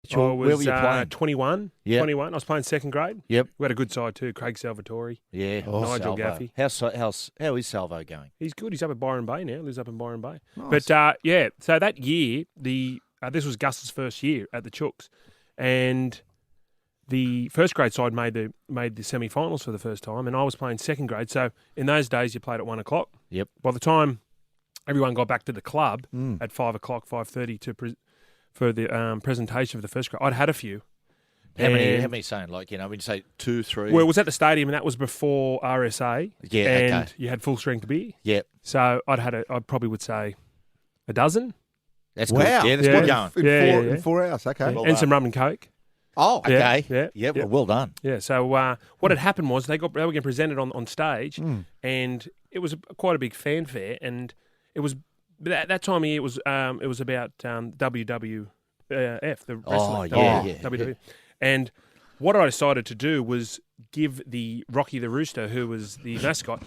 Sure. Where were you was playing? 21. Yep. 21. I was playing second grade. Yep. We had a good side too. Craig Salvatore. Yeah. Nigel Salvo. Gaffey. How is Salvo going? He's good. He's up at Byron Bay now. Lives up in Byron Bay. Nice. But, so that year, this was Gus's first year at the Chooks. And the first grade side made the semi-finals for the first time, and I was playing second grade. So in those days, you played at 1 o'clock. Yep. By the time everyone got back to the club at 5 o'clock, 5:30 for the presentation of the first grade, I'd had a few. How many saying? Like, when you say 2, 3? Well, it was at the stadium, and that was before RSA. Yeah, and okay. you had full strength beer. Yep. So I probably would say a dozen. That's Wow. good. Yeah, that's good going. In 4 hours, okay. Well and some rum and coke. Oh, Okay. Yeah. Well done. Yeah. So what had happened was they were getting presented on stage, and it was quite a big fanfare, and it was that time of year. It was about WWF, the wrestling. Oh, yeah. WWF. And what I decided to do was give the Rocky the Rooster, who was the mascot,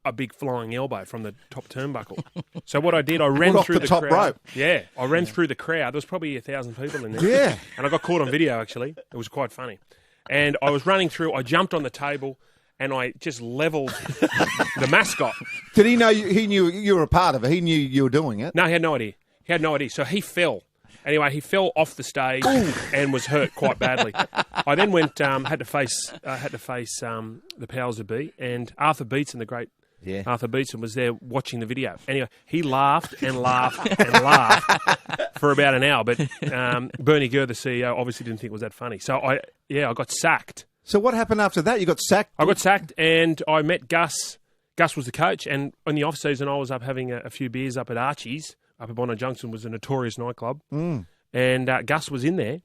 a big flying elbow from the top turnbuckle. So what I did, I ran off through the top crowd. rope. Yeah, I ran through the crowd. There was probably 1,000 people in there. Yeah. And I got caught on video, actually. It was quite funny. And I was running through. I jumped on the table, and I just levelled the mascot. Did he know he knew you were a part of it? He knew you were doing it? No, he had no idea. So he fell. Anyway, he fell off the stage and was hurt quite badly. I then went, had to face the powers that be, and Arthur Beetson, the great Arthur Beetson, was there watching the video. Anyway, he laughed and laughed and laughed for about an hour, but Bernie Gurr, the CEO, obviously didn't think it was that funny. So I got sacked. So what happened after that? You got sacked? I got sacked, and I met Gus. Gus was the coach, and in the off season, I was up having a few beers up at Archie's. Up at Bondi Junction was a notorious nightclub, and Gus was in there,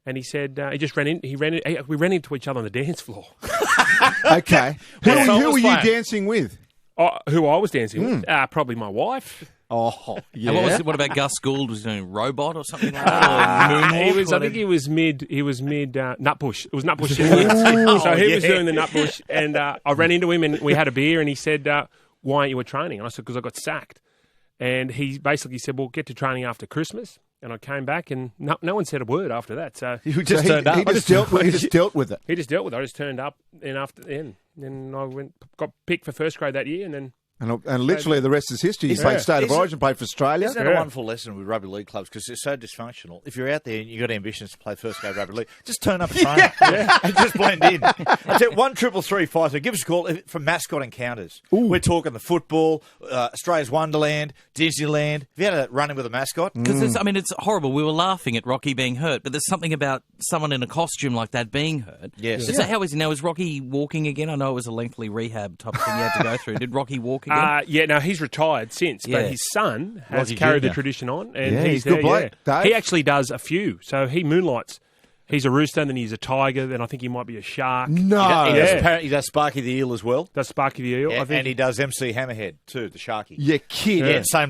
and he said he just ran in. We ran into each other on the dance floor. Okay. Who were you dancing with? Who I was dancing with? Probably my wife. Oh, yeah. And what about Gus Gould? Was he doing robot or something like that? Or moonwalk? I think he was mid Nutbush. It was Nutbush. So he was doing the Nutbush, and I ran into him, and we had a beer, and he said, "Why aren't you training?" And I said, "Because I got sacked." And he basically said, "Well, get to training after Christmas." And I came back, and no one said a word after that. So He just dealt with it. He just dealt with it. I just turned up, and then I got picked for first grade that year, and then. And literally the rest is history. You played State of Origin, played for Australia. Isn't that a wonderful lesson with rugby league clubs? Because it's so dysfunctional. If you're out there and you've got ambitions to play first grade rugby league, just turn up and train and just blend in. I tell you, 1-333-5. So give us a call for Mascot Encounters. We're talking the football, Australia's Wonderland, Disneyland. Have you had a run-in with a mascot? Because it's horrible. We were laughing at Rocky being hurt, but there's something about someone in a costume like that being hurt. Yes. So how is he now? Is Rocky walking again? I know it was a lengthy rehab type of thing you had to go through. Did Rocky walk again? No, he's retired since, but his son has Rocky carried Jr. the tradition on, and he's a good bloke, Dave. He actually does a few, so he moonlights. He's a rooster, then he's a tiger, then I think he might be a shark. No. He does Sparky the Eel as well. Does Sparky the Eel, I think. And he does MC Hammerhead too, the Sharky. You kid. Yeah, same bloke.